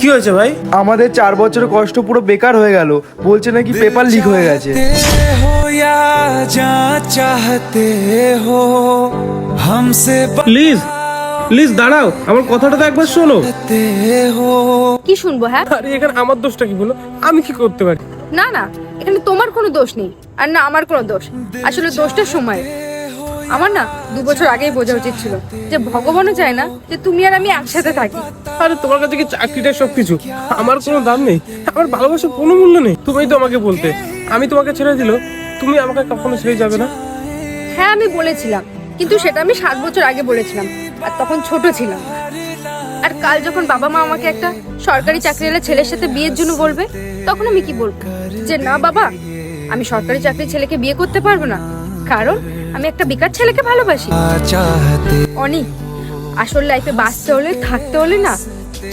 কি হয়েছে ভাই? আমাদের 4 বছরের কষ্ট পুরো বেকার হয়ে গেল। বলছে নাকি পেপার লিক হয়ে গেছে। প্লিজ প্লিজ দাঁড়াও, আমার কথাটা তো একবার শোনো। কি শুনবো? হ্যাঁ, আরে এখানে আমার দোষটা কি বলো? আমি কি করতে পারি? না না, এখানে তোমার কোনো দোষ নেই আর না আমার কোনো দোষ। আসলে দোষটা সময়। আমার না 2 বছর আগেই বোঝা উচিত ছিল যে ভগবানও চায় না যে তুমি আর আমি একসাথে থাকি। আরে তোমার কাছে কি চাকরিটা সবকিছু? আমার কোনো দাম নেই, আমার ভালোবাসার কোনো মূল্য নেই। তুমি তো আমাকে বলতে আমি তোমাকে ছেড়ে দিল, তুমি আমাকে কখনো ছেড়ে যাবে না। হ্যাঁ আমি বলেছিলাম, কিন্তু সেটা আমি 7 বছর আগে বলেছিলাম আর তখন ছোট ছিলাম। আর কাল যখন বাবা মা আমাকে একটা সরকারি চাকরিওয়ালা ছেলের সাথে বিয়ের জন্য বলবে, তখন আমি কি বলবো? যে না বাবা, আমি সরকারি চাকরির ছেলেকে বিয়ে করতে পারবো না, কারণ আমি একটা বেকার ছেলেকে ভালোবাসি। অনেক আসল লাইফে বাঁচতে হলে, থাকতে হলে না